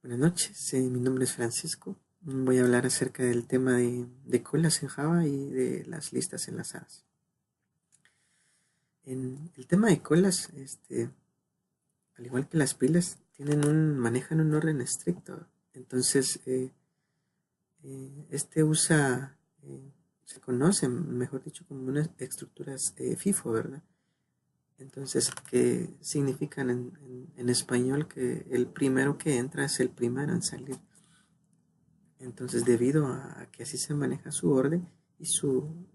Buenas noches, mi nombre es Francisco. Voy a hablar acerca del tema de colas en Java y de las listas enlazadas. En el tema de colas, al igual que las pilas, manejan un orden estricto. Entonces, se conoce, mejor dicho, como unas estructuras FIFO, ¿verdad? Entonces, que significan en español que el primero que entra es el primero en salir. Entonces, debido a que así se maneja su orden y su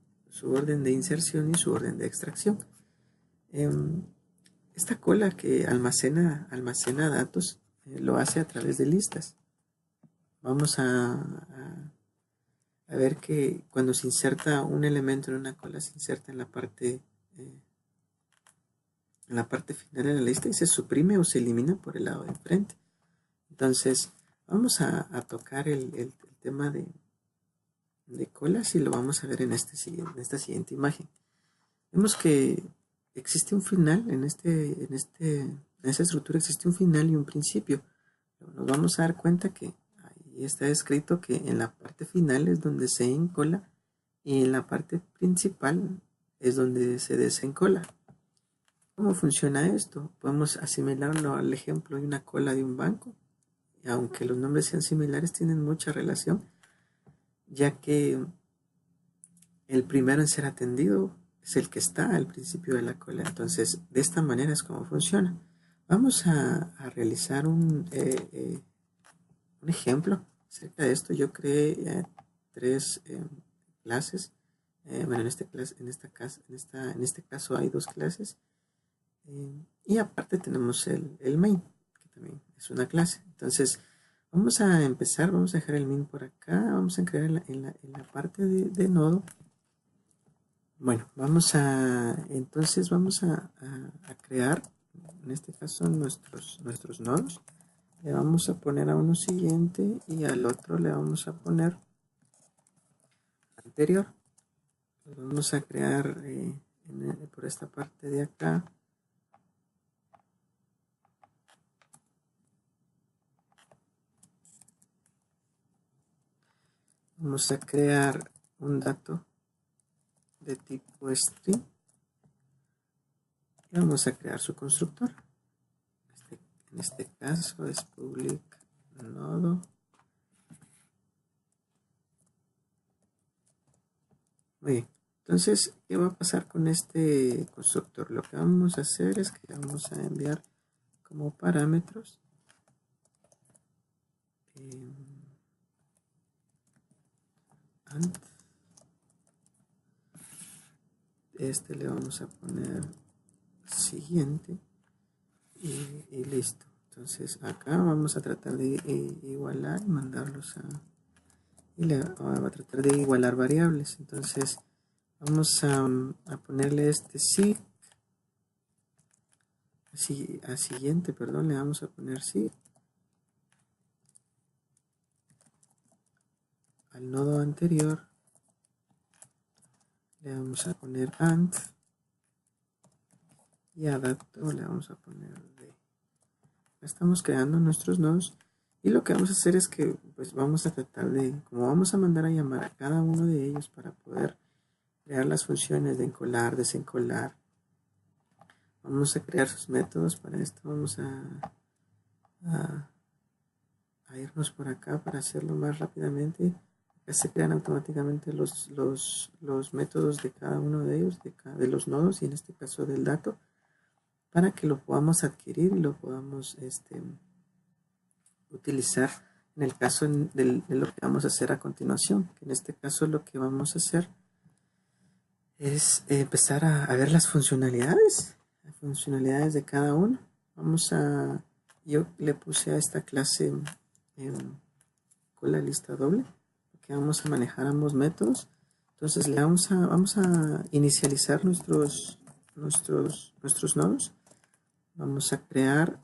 orden de inserción y su orden de extracción. Em, Esta cola que almacena datos lo hace a través de listas. Vamos a ver que cuando se inserta un elemento en una cola, se inserta eh, en la parte final de la lista y se suprime o se elimina por el lado de enfrente. Entonces, vamos a tocar el tema de colas y lo vamos a ver en esta siguiente imagen. Vemos que existe un final, en esta estructura existe un final y un principio. Nos vamos a dar cuenta que ahí está escrito que en la parte final es donde se encola y en la parte principal es donde se desencola. ¿Cómo funciona esto? Podemos asimilarlo al ejemplo de una cola de un banco. Aunque los nombres sean similares, tienen mucha relación, ya que el primero en ser atendido es el que está al principio de la cola. Entonces, de esta manera es como funciona. Vamos a realizar un ejemplo acerca de esto. Yo creé tres clases. Bueno, en este caso hay dos clases. Y aparte tenemos el main, que también es una clase. Entonces, vamos a empezar. Vamos a dejar el main por acá. Vamos a crear en la parte de nodo. Bueno, entonces vamos a crear, en este caso, nuestros nodos. Le vamos a poner a uno siguiente y al otro le vamos a poner anterior. Los vamos a crear por esta parte de acá. Vamos a crear un dato de tipo string y vamos a crear su constructor. En este caso es public nodo. Muy bien. Entonces, ¿qué va a pasar con este constructor? Lo que vamos a hacer es que vamos a enviar como parámetros ant. Le vamos a poner siguiente y listo. Entonces acá vamos a tratar de igualar y mandarlos va a tratar de igualar variables. Entonces vamos a ponerle sig a siguiente, perdón, le vamos a poner sig al nodo anterior, le vamos a poner ant y a dato le vamos a poner d. Estamos creando nuestros nodos y lo que vamos a hacer es que pues vamos a tratar de, como vamos a mandar a llamar a cada uno de ellos para poder crear las funciones de encolar, desencolar, vamos a crear sus métodos. Para esto vamos a irnos por acá para hacerlo más rápidamente. Acá se crean automáticamente los métodos de cada uno de ellos, de los nodos y en este caso del dato, para que lo podamos adquirir y lo podamos utilizar en el caso de lo que vamos a hacer a continuación. Que en este caso lo que vamos a hacer es empezar a ver las funcionalidades de cada uno. Yo le puse a esta clase con la lista doble, porque vamos a manejar ambos métodos. Entonces vamos a inicializar nuestros nodos. Vamos a crear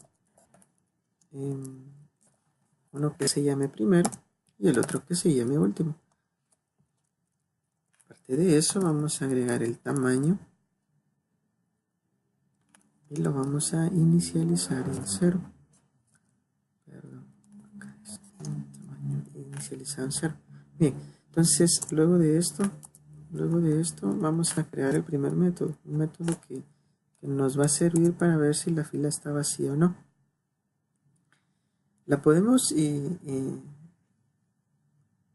uno que se llame primero y el otro que se llame último. Aparte de eso, vamos a agregar el tamaño y lo vamos a inicializar en 0. Perdón, acá inicializado en 0. Bien, entonces luego de esto vamos a crear el primer método, un método que nos va a servir para ver si la fila está vacía o no. La podemos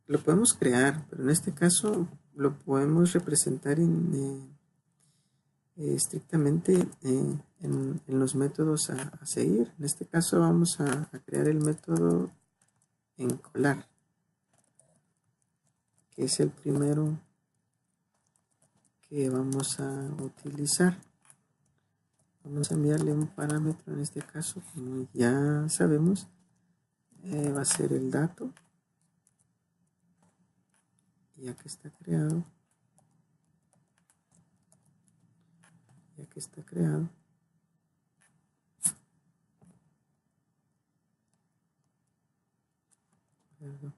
lo podemos crear, pero en este caso lo podemos representar estrictamente en los métodos a seguir. En este caso vamos a crear el método encolar, que es el primero que vamos a utilizar. Vamos a enviarle un parámetro, en este caso, como ya sabemos, va a ser el dato. Ya que está creado, perdón.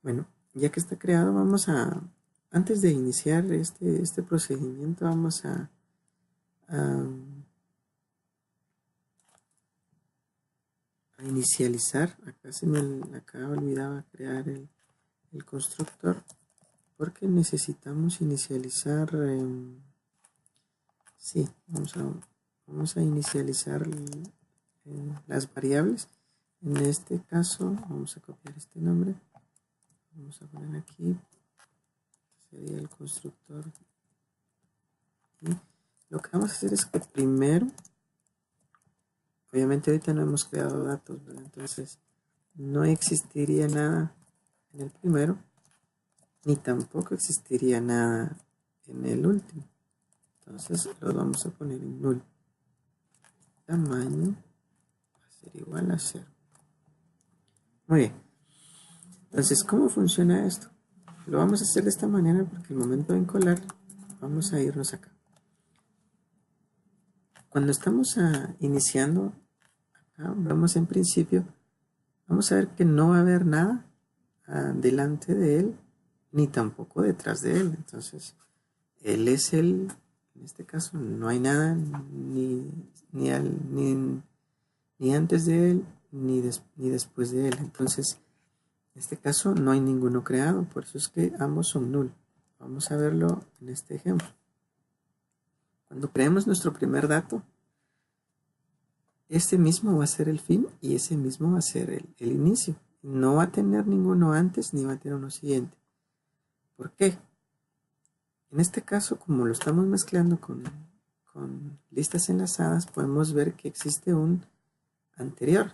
Bueno, ya que está creado, vamos a, antes de iniciar este procedimiento, vamos a inicializar. Acá se me olvidaba crear el constructor, porque necesitamos inicializar, sí, vamos a inicializar las variables. En este caso vamos a copiar este nombre, vamos a poner aquí, sería el constructor, y lo que vamos a hacer es que primero, obviamente ahorita no hemos creado datos, ¿verdad? Entonces no existiría nada en el primero, ni tampoco existiría nada en el último. Entonces lo vamos a poner en null. Tamaño va a ser igual a 0. Muy bien. Entonces, ¿cómo funciona esto? Lo vamos a hacer de esta manera porque el momento de encolar vamos a irnos acá. Cuando estamos iniciando, acá, vamos en principio, vamos a ver que no va a haber nada delante de él, ni tampoco detrás de él. Entonces, él es en este caso no hay nada ni antes de él, ni después de él. Entonces, en este caso no hay ninguno creado, por eso es que ambos son null. Vamos a verlo en este ejemplo. Cuando creemos nuestro primer dato, este mismo va a ser el fin y ese mismo va a ser el inicio. No va a tener ninguno antes ni va a tener uno siguiente. ¿Por qué? En este caso, como lo estamos mezclando con listas enlazadas, podemos ver que existe un anterior,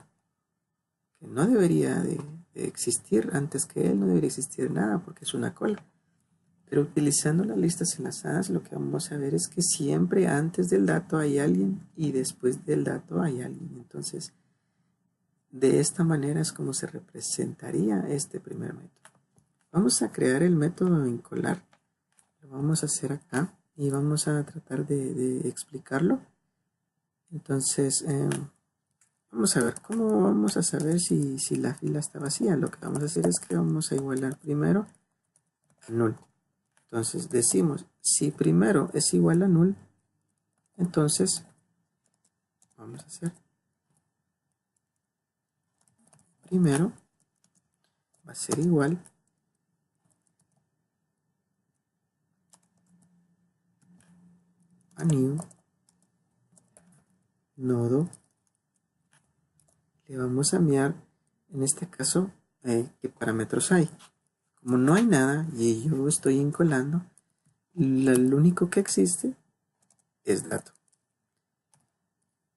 que no debería de existir. Antes que él no debería existir nada porque es una cola. Pero utilizando las listas enlazadas, lo que vamos a ver es que siempre antes del dato hay alguien y después del dato hay alguien. Entonces, de esta manera es como se representaría este primer método. Vamos a crear el método encolar. Lo vamos a hacer acá y vamos a tratar de explicarlo. Entonces, vamos a ver cómo vamos a saber si la fila está vacía. Lo que vamos a hacer es que vamos a igualar primero a null. Entonces decimos, si primero es igual a null, entonces vamos a hacer primero va a ser igual a new nodo. Le vamos a enviar, en este caso, qué parámetros hay. Como no hay nada y yo estoy encolando, lo único que existe es dato.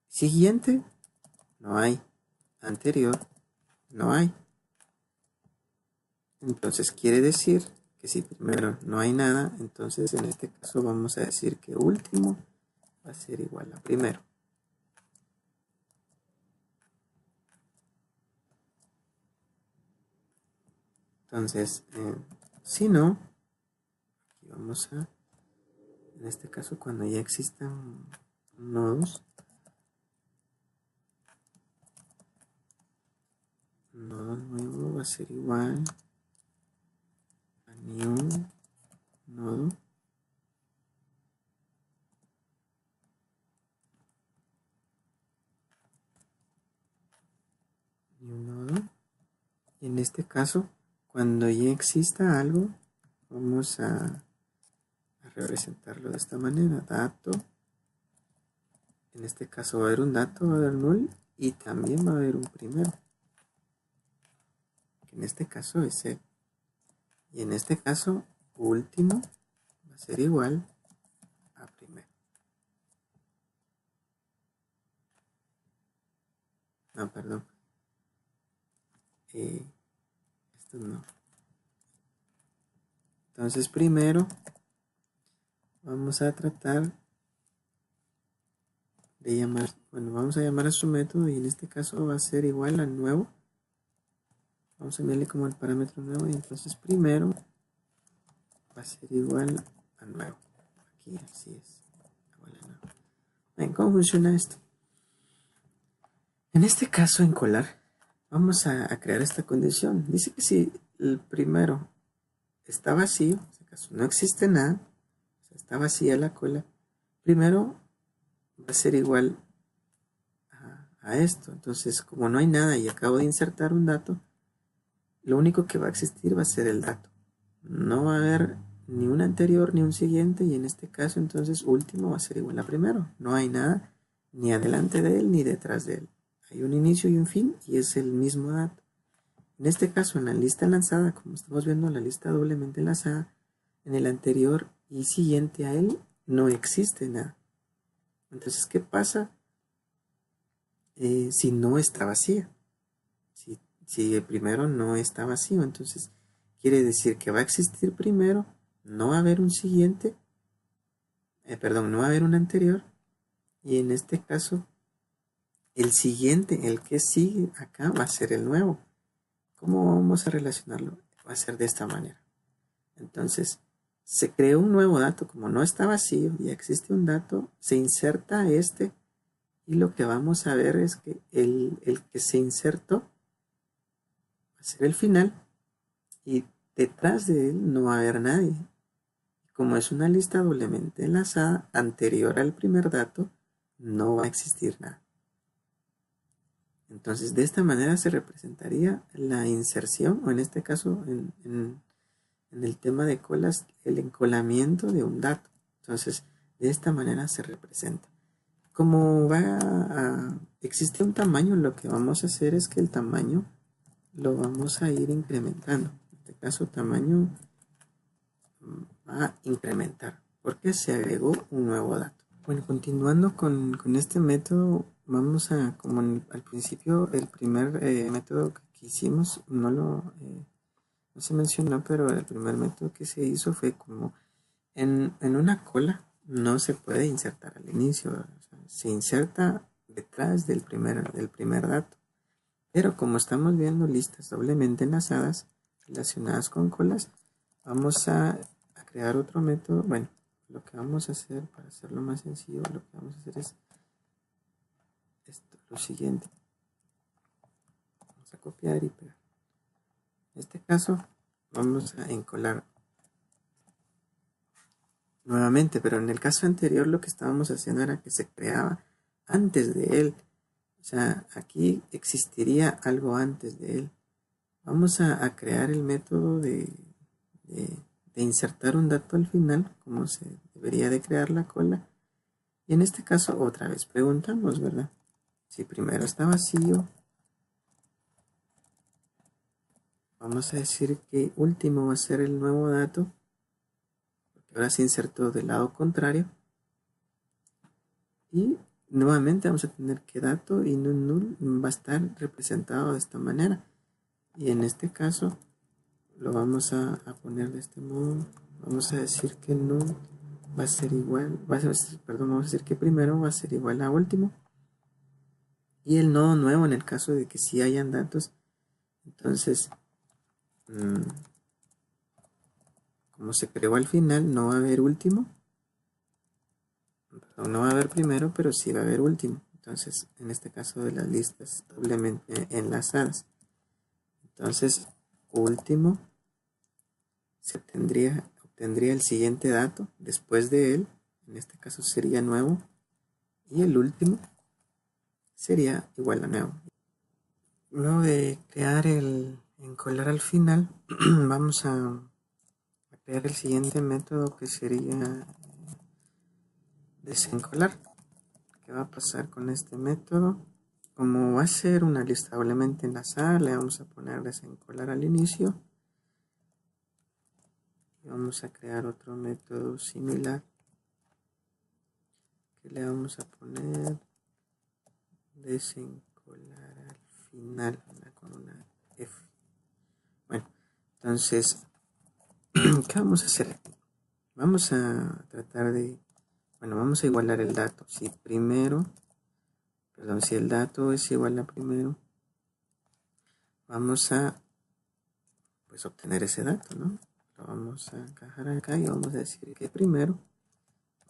Siguiente, no hay. Anterior, no hay. Entonces quiere decir que si primero no hay nada, entonces en este caso vamos a decir que último va a ser igual a primero. Entonces, si no, aquí vamos a, en este caso cuando ya existan nodos, nodo nuevo va a ser igual a new nodo. new nodo. Y en este caso, cuando ya exista algo, vamos a representarlo de esta manera. Dato. En este caso va a haber un dato, va a haber null y también va a haber un primero. Que en este caso es el. Y en este caso, último va a ser igual a primero. No, perdón. Esto no. Entonces primero vamos a tratar de llamar, bueno, vamos a llamar a su método y en este caso va a ser igual al nuevo. Vamos a enviarle como el parámetro nuevo y entonces primero va a ser igual a nuevo. Aquí así es. Igual a nuevo. Ven, ¿cómo funciona esto? En este caso en colar vamos a crear esta condición. Dice que si el primero está vacío, en este caso no existe nada, o sea, está vacía la cola, primero va a ser igual a esto. Entonces, como no hay nada y acabo de insertar un dato, lo único que va a existir va a ser el dato. No va a haber ni un anterior ni un siguiente y en este caso entonces último va a ser igual a primero. No hay nada ni adelante de él ni detrás de él. Hay un inicio y un fin y es el mismo dato. En este caso, en la lista lanzada, como estamos viendo, la lista doblemente enlazada, en el anterior y siguiente a él no existe nada. Entonces, ¿qué pasa si no está vacía? Si el primero no está vacío, entonces quiere decir que va a existir primero, no va a haber un siguiente, no va a haber un anterior, y en este caso, el siguiente, el que sigue acá, va a ser el nuevo. ¿Cómo vamos a relacionarlo? Va a ser de esta manera. Entonces, se creó un nuevo dato, como no está vacío, ya existe un dato, se inserta este, y lo que vamos a ver es que el que se insertó va a ser el final, y detrás de él no va a haber nadie. Como es una lista doblemente enlazada anterior al primer dato, no va a existir nada. Entonces, de esta manera se representaría la inserción, o en este caso, en el tema de colas, el encolamiento de un dato. Entonces, de esta manera se representa. Como existe un tamaño, lo que vamos a hacer es que el tamaño lo vamos a ir incrementando. En este caso, tamaño va a incrementar porque se agregó un nuevo dato. Bueno, continuando con este método, vamos a, como al principio, el primer método que hicimos no se mencionó, pero el primer método que se hizo fue como en una cola no se puede insertar al inicio, o sea, se inserta detrás del primer dato. Pero como estamos viendo listas doblemente enlazadas relacionadas con colas, vamos a crear otro método. Bueno, lo que vamos a hacer para hacerlo más sencillo, lo que vamos a hacer es lo siguiente. Vamos a copiar y pegar. En este caso vamos a encolar nuevamente, pero en el caso anterior lo que estábamos haciendo era que se creaba antes de él. O sea, aquí existiría algo antes de él. Vamos a crear el método de insertar un dato al final, como se debería de crear la cola. Y en este caso otra vez preguntamos, ¿verdad? Si primero está vacío, vamos a decir que último va a ser el nuevo dato, porque ahora se insertó del lado contrario. Y nuevamente vamos a tener que dato y null va a estar representado de esta manera. Y en este caso lo vamos a poner de este modo. Vamos a decir que null va a ser igual, vamos a decir que primero va a ser igual a último. Y el nodo nuevo en el caso de que sí hayan datos, entonces como se creó al final, no va a haber último, no va a haber primero, pero sí va a haber último. Entonces, en este caso de las listas doblemente enlazadas, entonces último se obtendría el siguiente dato después de él, en este caso sería nuevo, y el último sería igual a nuevo. Luego de crear el encolar al final, vamos a crear el siguiente método, que sería desencolar. ¿Qué va a pasar con este método? Como va a ser una lista doblemente enlazada, le vamos a poner desencolar al inicio y vamos a crear otro método similar que le vamos a poner desencolar al final con una F. Bueno, entonces, ¿qué vamos a hacer aquí? Vamos a tratar de, vamos a igualar el dato. Si el dato es igual a primero, vamos a obtener ese dato, ¿no? Lo vamos a encajar acá y vamos a decir que primero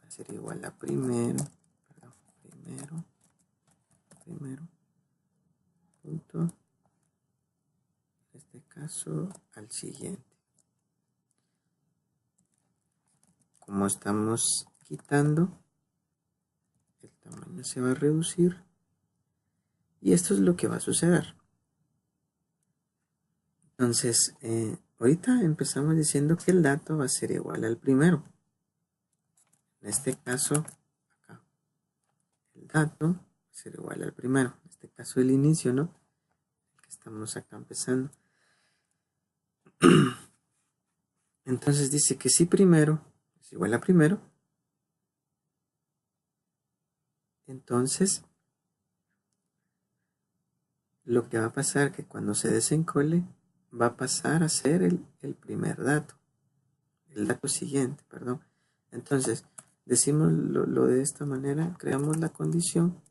va a ser igual a primero, punto, en este caso al siguiente. Como estamos quitando, el tamaño se va a reducir y esto es lo que va a suceder. Entonces, ahorita empezamos diciendo que el dato va a ser igual al primero. En este caso, acá, el dato va a ser igual al primero. En este caso, el inicio, ¿no? Que estamos acá empezando. Entonces dice que si primero es igual a primero, entonces lo que va a pasar es que cuando se desencole va a pasar a ser el primer dato, el dato siguiente, perdón. Entonces decimos lo de esta manera, creamos la condición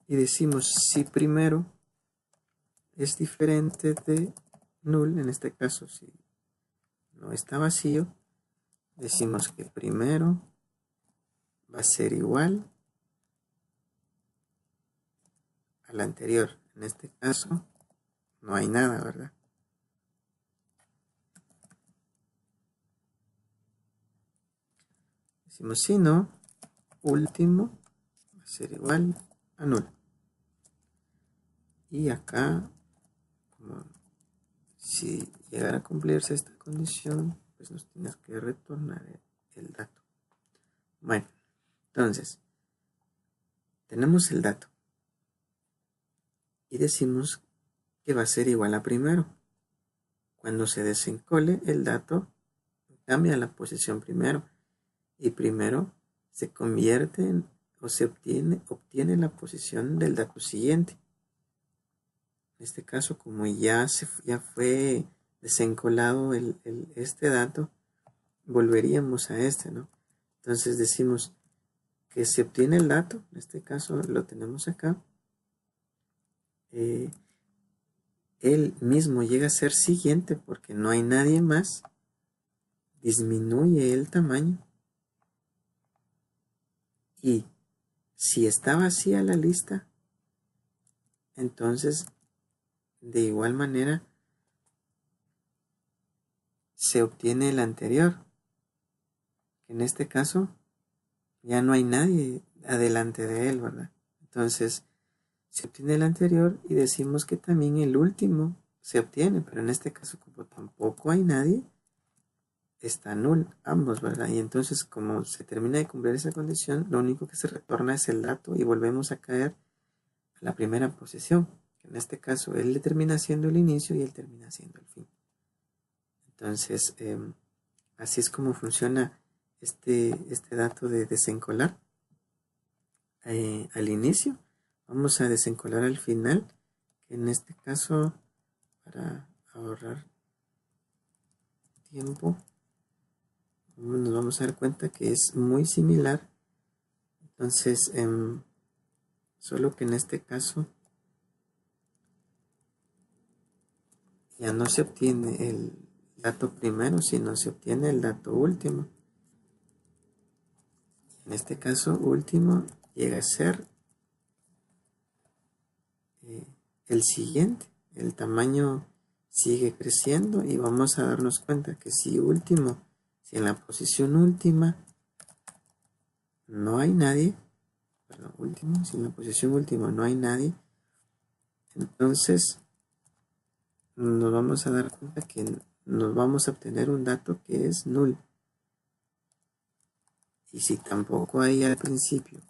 y decimos si primero es diferente de null, en este caso si no está vacío, decimos que primero va a ser igual al anterior. En este caso no hay nada, ¿verdad? Decimos si no, último va a ser igual a null. Y acá, como si llegara a cumplirse esta condición, pues nos tiene que retornar el dato. Bueno, entonces, tenemos el dato. Y decimos que va a ser igual a primero. Cuando se desencole, el dato cambia la posición primero. Y primero se convierte en, o se obtiene la posición del dato siguiente. En este caso, como ya fue desencolado este dato, volveríamos a este, ¿no? Entonces decimos que se obtiene el dato, en este caso lo tenemos acá, él mismo llega a ser siguiente porque no hay nadie más, disminuye el tamaño y si está vacía la lista, entonces de igual manera se obtiene el anterior. En este caso ya no hay nadie adelante de él, ¿verdad? Entonces se obtiene el anterior y decimos que también el último se obtiene, pero en este caso como tampoco hay nadie, está null ambos, ¿verdad? Y entonces como se termina de cumplir esa condición, lo único que se retorna es el dato y volvemos a caer a la primera posición. En este caso él le termina siendo el inicio y él termina siendo el fin. Entonces así es como funciona este dato de desencolar al inicio. Vamos a desencolar al final, que en este caso, para ahorrar tiempo, nos vamos a dar cuenta que es muy similar. Entonces, solo que en este caso ya no se obtiene el dato primero, sino se obtiene el dato último. En este caso, último llega a ser el siguiente. El tamaño sigue creciendo y vamos a darnos cuenta que si en la posición última no hay nadie, perdón, último, si en la posición última no hay nadie, entonces nos vamos a dar cuenta que nos vamos a obtener un dato que es null. Y si tampoco hay al principio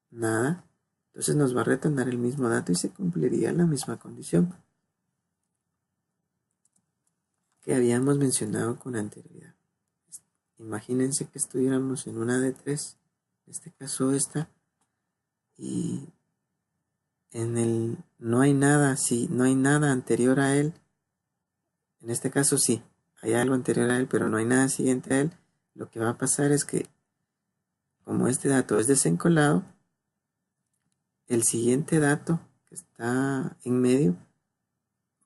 nada, entonces nos va a retornar el mismo dato y se cumpliría la misma condición que habíamos mencionado con anterioridad. Imagínense que estuviéramos en una de 3, en este caso esta, y en el no hay nada, si no hay nada anterior a él, en este caso sí, hay algo anterior a él, pero no hay nada siguiente a él, lo que va a pasar es que como este dato es desencolado, el siguiente dato que está en medio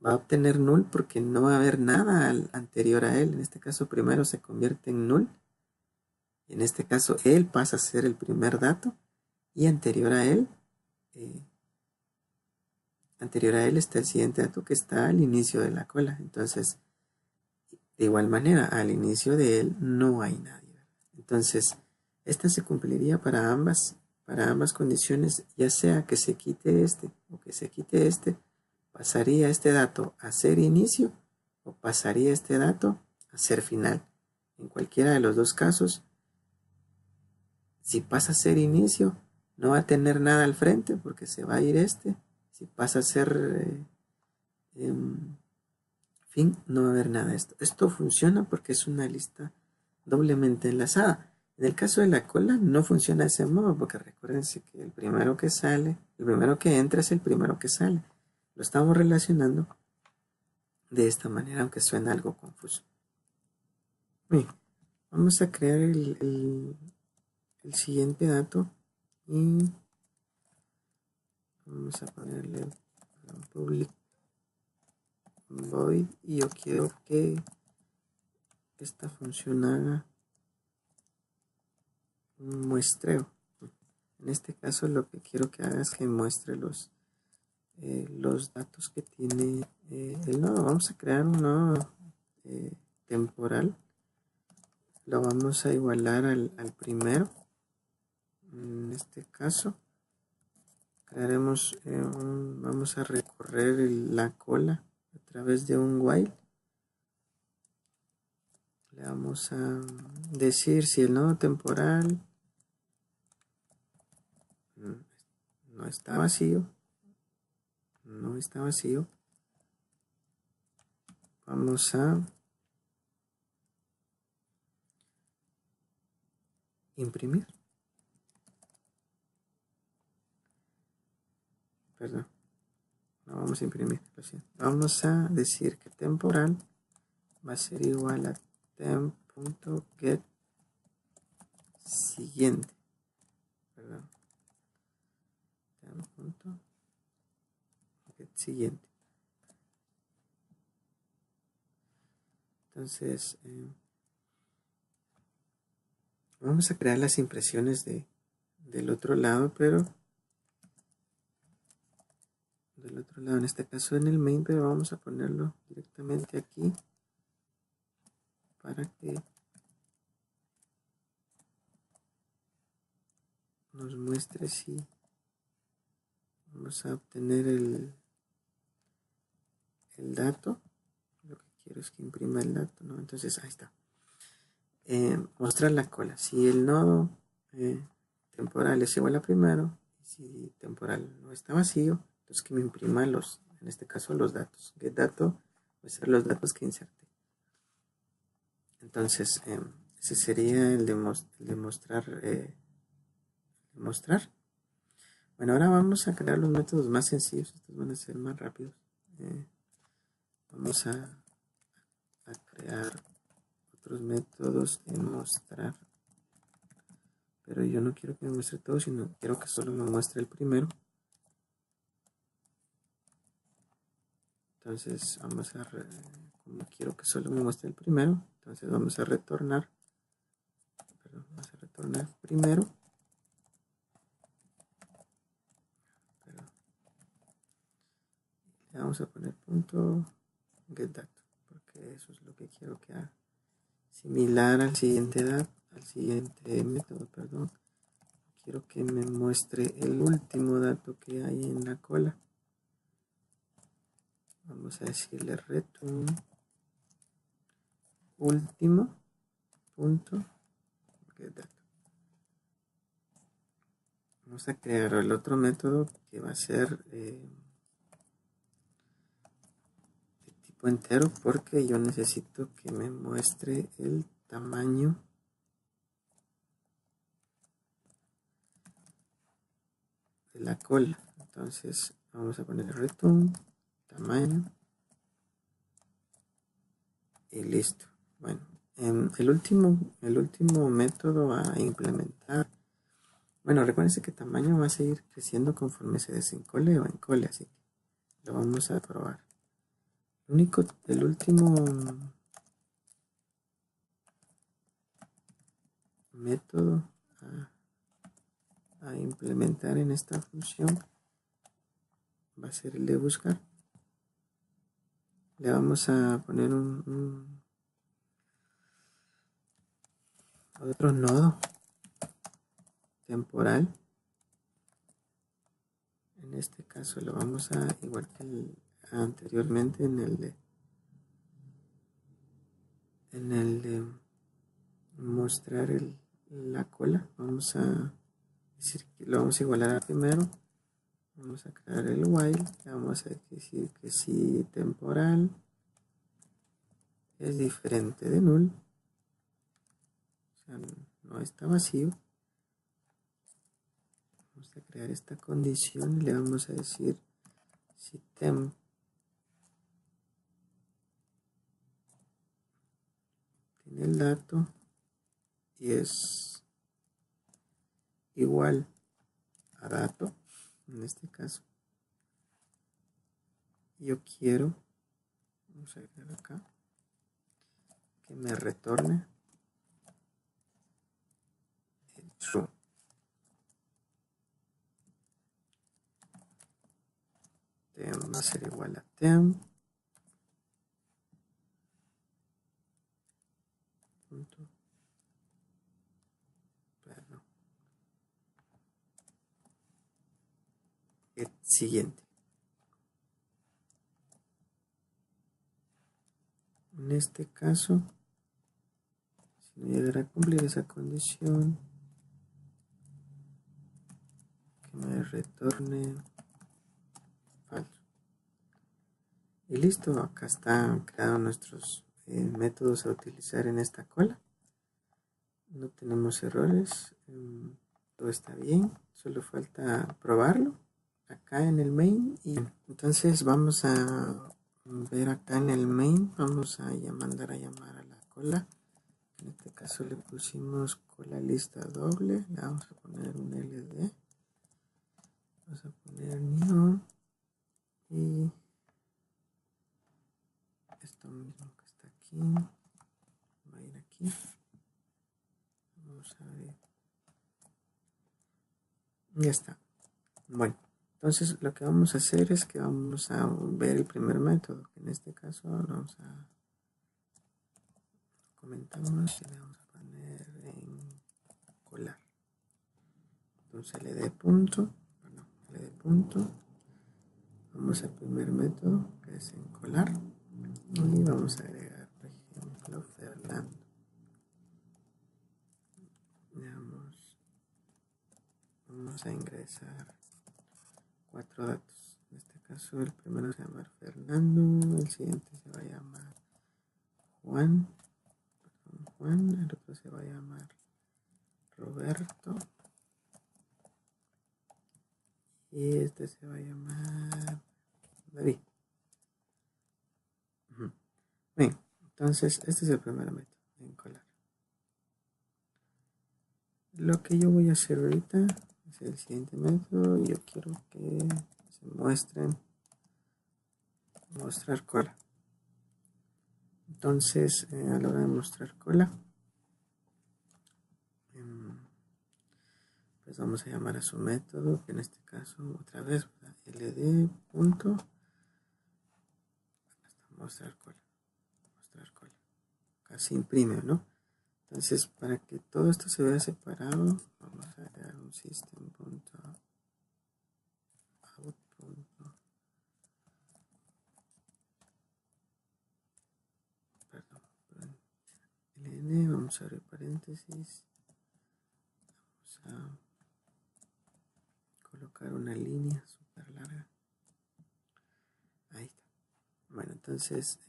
va a obtener null porque no va a haber nada anterior a él. En este caso primero se convierte en null. En este caso él pasa a ser el primer dato y anterior a él está el siguiente dato que está al inicio de la cola. Entonces, de igual manera, al inicio de él no hay nadie. Entonces, esta se cumpliría para ambas condiciones, ya sea que se quite este o que se quite este, pasaría este dato a ser inicio o pasaría este dato a ser final. En cualquiera de los dos casos, si pasa a ser inicio, no va a tener nada al frente porque se va a ir este. Si pasa a ser fin, no va a haber nada de esto. Esto funciona porque es una lista doblemente enlazada. En el caso de la cola no funciona de ese modo porque recuérdense que el primero que sale, el primero que entra es el primero que sale. Lo estamos relacionando de esta manera, aunque suena algo confuso. Bien, vamos a crear el siguiente dato y vamos a ponerle public void y yo quiero que esta función haga un muestreo. En este caso lo que quiero que haga es que muestre los datos que tiene el nodo. Vamos a crear un nodo temporal. Lo vamos a igualar al primero. En este caso crearemos vamos a recorrer la cola a través de un while. Le vamos a decir si el nodo temporal no está vacío, vamos a imprimir. Perdón, no vamos a imprimir, vamos a decir que temporal va a ser igual a temp.get siguiente. Perdón. Temp.get siguiente. Entonces, vamos a crear las impresiones del otro lado, pero del otro lado, en este caso en el main, pero vamos a ponerlo directamente aquí para que nos muestre si vamos a obtener el dato. Lo que quiero es que imprima el dato, ¿no? Entonces ahí está. Mostrar la cola. Si el nodo temporal es igual a primero, si temporal no está vacío, entonces que me imprima en este caso los datos. Get dato, muestra los datos que inserté. Entonces, ese sería el de mostrar. Bueno, ahora vamos a crear los métodos más sencillos. Estos van a ser más rápidos. Vamos a crear otros métodos de mostrar. Pero yo no quiero que me muestre todo, sino quiero que solo me muestre el primero. Entonces como quiero que solo me muestre el primero, entonces vamos a retornar primero. Le vamos a poner punto get dato, porque eso es lo que quiero que haga. Similar al siguiente método, quiero que me muestre el último dato que hay en la cola. Vamos a decirle return último punto get data. Vamos a crear el otro método que va a ser de tipo entero, porque yo necesito que me muestre el tamaño de la cola. Entonces vamos a poner return tamaño y listo. Bueno, el último método a implementar. Bueno, recuérdense que tamaño va a seguir creciendo conforme se desencole o encole, así que lo vamos a probar. El último método a implementar en esta función va a ser el de buscar. Le vamos a poner otro nodo temporal. En este caso lo vamos a, igual que anteriormente en el de mostrar la cola, vamos a decir que lo vamos a igualar a primero. Vamos a crear el while, vamos a decir que si temporal es diferente de null, o sea, no está vacío. Vamos a crear esta condición y le vamos a decir si temp tiene el dato y es igual a dato, en este caso yo quiero, vamos a crear acá, que me retorne el true. Temp va a ser igual a temp punto, perdón, el siguiente. En este caso, si no llegara a cumplir esa condición, que me retorne falso. Y listo, acá están creados nuestros métodos a utilizar en esta cola. No tenemos errores, todo está bien, solo falta probarlo acá en el main. Y entonces vamos a ver acá en el main, vamos a mandar a llamar a la cola. En este caso le pusimos cola lista doble, le vamos a poner un LD, vamos a poner new y esto mismo que está aquí va a ir aquí. Vamos a ver, ya está. Bueno, entonces lo que vamos a hacer es que vamos a ver el primer método, que en este caso vamos a comentamos y le vamos a poner en colar. Entonces LD punto, vamos al primer método que es en colar y vamos a agregar, por ejemplo, Fernando. Vamos a ingresar 4 datos. En este caso el primero se va a llamar Fernando, el siguiente se va a llamar Juan, el otro se va a llamar Roberto y este se va a llamar David. Bien, entonces este es el primer método en colar. Lo que yo voy a hacer ahorita es el siguiente método. Yo quiero que se muestren mostrar cola. Entonces a la hora de mostrar cola, pues vamos a llamar a su método, que en este caso otra vez ld punto mostrar cola, casi imprime, ¿no? Entonces, para que todo esto se vea separado, vamos a agregar un system.out. Perdón, ln, vamos a abrir paréntesis, vamos a colocar una línea súper larga. Ahí está. Bueno, entonces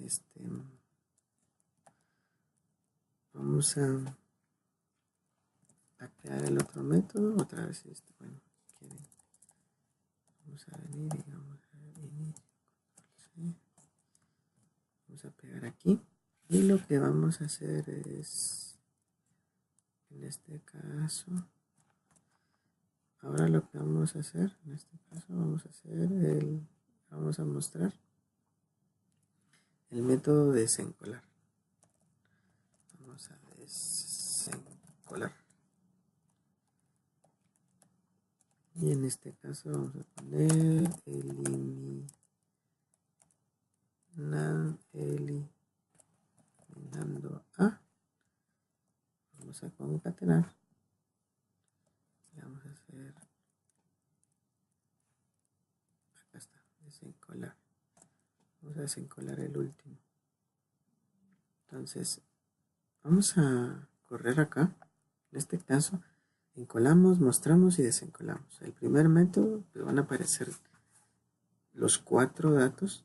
vamos a crear el otro método. Otra vez bueno, vamos a venir y vamos a venir. Vamos a pegar aquí. Y lo que vamos a hacer es, en este caso, ahora lo que vamos a hacer, en este caso vamos a hacer vamos a mostrar el método de desencolar. Vamos a desencolar. Y en este caso vamos a poner eliminando a. Vamos a concatenar. Y vamos a hacer, acá está, desencolar. Vamos a desencolar el último. Entonces, vamos a correr acá. En este caso, encolamos, mostramos y desencolamos. El primer método, pues van a aparecer los 4 datos.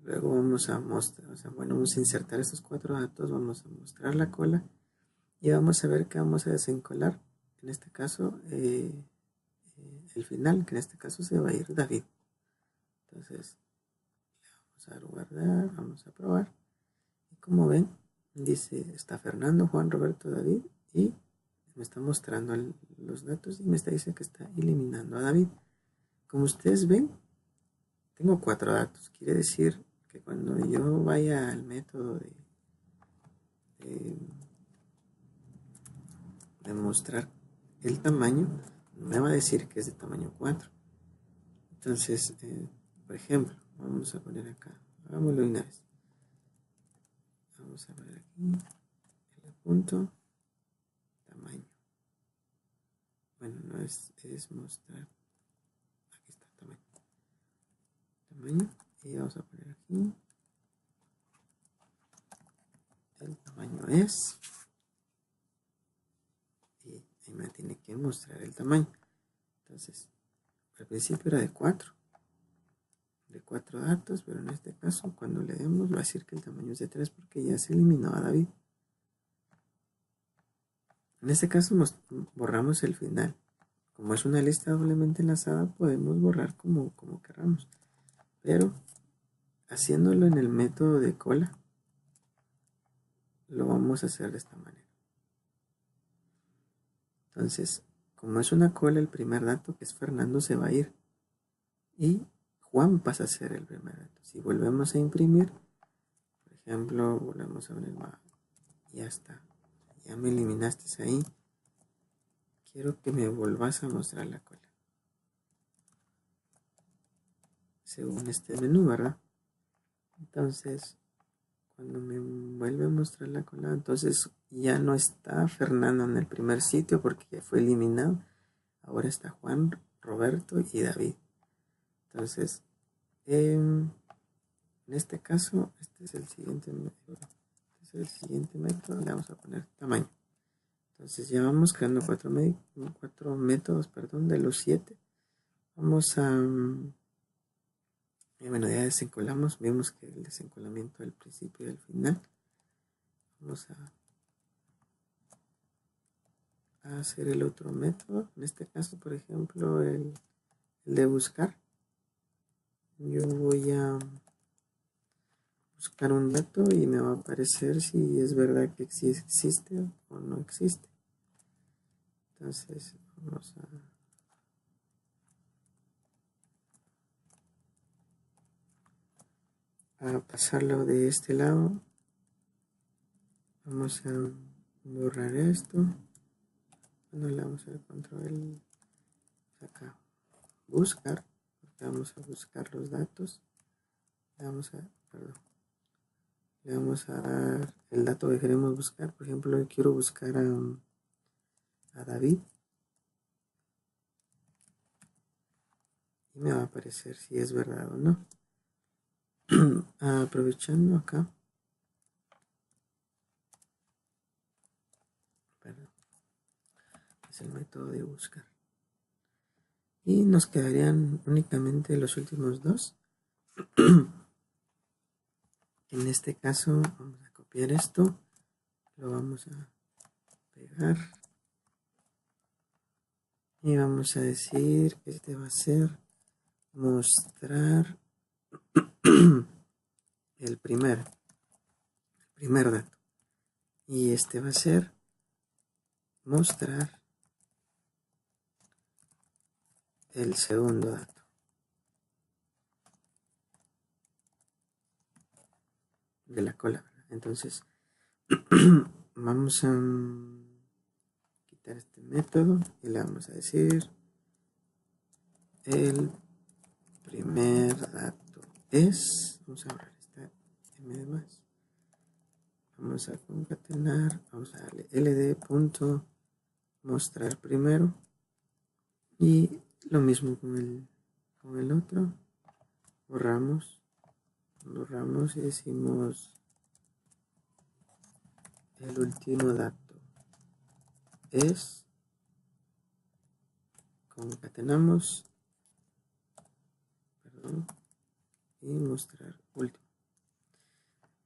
Luego vamos a mostrar, vamos a insertar estos 4 datos, vamos a mostrar la cola y vamos a ver que vamos a desencolar. En este caso, el final, que en este caso se va a ir David. Entonces, vamos a guardar, vamos a probar. Y como ven, dice, está Fernando, Juan, Roberto, David, y me está mostrando los datos y me está diciendo que está eliminando a David. Como ustedes ven, tengo 4 datos. Quiere decir que cuando yo vaya al método de mostrar el tamaño, me va a decir que es de tamaño 4. Entonces, por ejemplo, vamos a poner acá, hagámoslo una vez. Vamos a poner aquí el punto tamaño. Bueno, no es mostrar. Aquí está tamaño. Tamaño. Y vamos a poner aquí. El tamaño es. Y ahí me tiene que mostrar el tamaño. Entonces, al principio era de 4. De 4 datos, pero en este caso, cuando le demos, va a decir que el tamaño es de 3 porque ya se eliminó a David. En este caso, borramos el final. Como es una lista doblemente enlazada, podemos borrar como queramos. Pero haciéndolo en el método de cola, lo vamos a hacer de esta manera. Entonces, como es una cola, el primer dato, que es Fernando, se va a ir. Y Juan pasa a ser el primer dato. Si volvemos a imprimir, por ejemplo, volvemos a poner, ya está. Ya me eliminaste ahí. Quiero que me volvas a mostrar la cola. Según este menú, ¿verdad? Entonces, cuando me vuelve a mostrar la cola, entonces ya no está Fernando en el primer sitio porque ya fue eliminado. Ahora está Juan, Roberto y David. Entonces, en este caso, este es el siguiente método. Le vamos a poner tamaño. Entonces ya vamos creando 4 métodos, de los 7. Vamos a... bueno, ya desencolamos. Vimos que el desencolamiento del principio y del final. Vamos a hacer el otro método. En este caso, por ejemplo, el de buscar. Yo voy a buscar un dato y me va a aparecer si es verdad que existe o no existe. Entonces vamos a pasarlo de este lado. Vamos a borrar esto. Bueno, le vamos a dar control acá, buscar, porque vamos a buscar los datos. Le vamos a, le vamos a dar el dato que queremos buscar. Por ejemplo, yo quiero buscar a David y me va a aparecer si es verdad o no. Aprovechando acá, perdón, es el método de buscar. Y nos quedarían únicamente los últimos dos. En este caso vamos a copiar esto, lo vamos a pegar y vamos a decir, este va a ser mostrar el primer dato, y este va a ser mostrar el segundo dato. De la cola, ¿verdad? Entonces vamos a quitar este método y le vamos a decir el primer dato es, vamos a borrar esta m de más, vamos a concatenar, vamos a darle ld.mostrar primero, y lo mismo con el otro, borramos y decimos el último dato es, concatenamos, perdón, y mostrar último.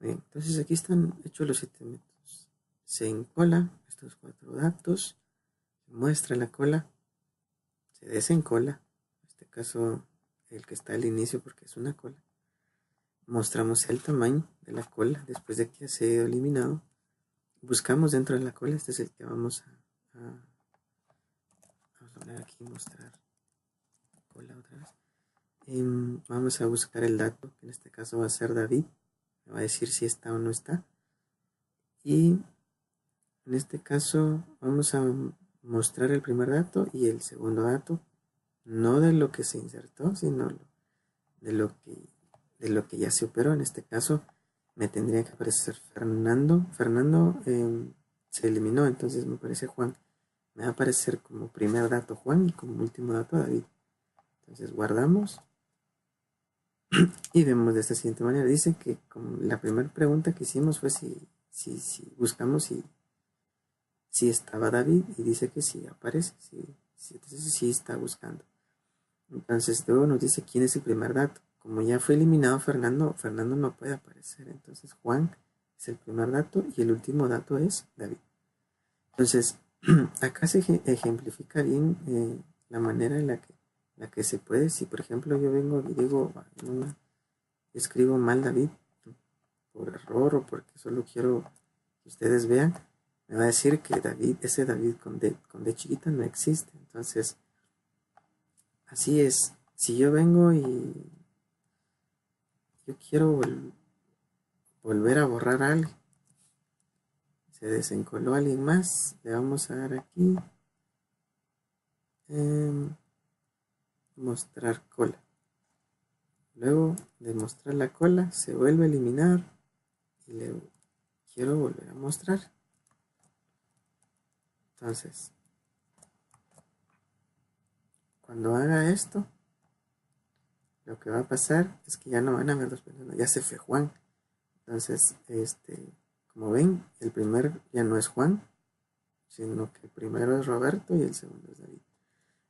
Bien, entonces aquí están hechos los 7 métodos. Se encola estos 4 datos, se muestra la cola, se desencola, en este caso el que está al inicio porque es una cola. Mostramos el tamaño de la cola después de que ya se ha eliminado. Buscamos dentro de la cola, este es el que vamos a poner aquí, mostrar cola otra vez. Vamos a buscar el dato, que en este caso va a ser David, me va a decir si está o no está. Y en este caso vamos a mostrar el primer dato y el segundo dato, no de lo que se insertó, sino de lo que ya se operó. En este caso me tendría que aparecer Fernando. Fernando se eliminó, entonces me aparece Juan. Me va a aparecer como primer dato Juan y como último dato David. Entonces guardamos y vemos de esta siguiente manera. Dice que como la primera pregunta que hicimos fue si buscamos si estaba David, y dice que sí aparece, entonces sí está buscando. Entonces luego nos dice quién es el primer dato. Como ya fue eliminado Fernando no puede aparecer. Entonces Juan es el primer dato y el último dato es David. Entonces acá se ejemplifica bien la manera en la que se puede. Si por ejemplo yo vengo y digo, escribo mal David por error o porque solo quiero que ustedes vean, me va a decir que ese David con D chiquita no existe. Entonces, así es. Si yo vengo y yo quiero volver a borrar a alguien, se desencoló alguien más, le vamos a dar aquí mostrar cola. Luego de mostrar la cola, se vuelve a eliminar y le quiero volver a mostrar. Entonces, cuando haga esto, lo que va a pasar es que ya no van a ver dos personas, ya se fue Juan. Entonces, como ven, el primer ya no es Juan, sino que el primero es Roberto y el segundo es David.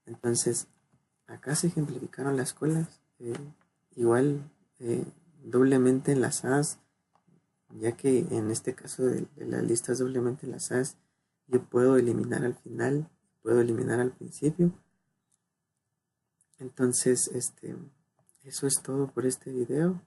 Entonces, acá se ejemplificaron las colas, igual doblemente enlazadas, ya que en este caso de las listas doblemente enlazadas, yo puedo eliminar al final, puedo eliminar al principio. Entonces, eso es todo por este video.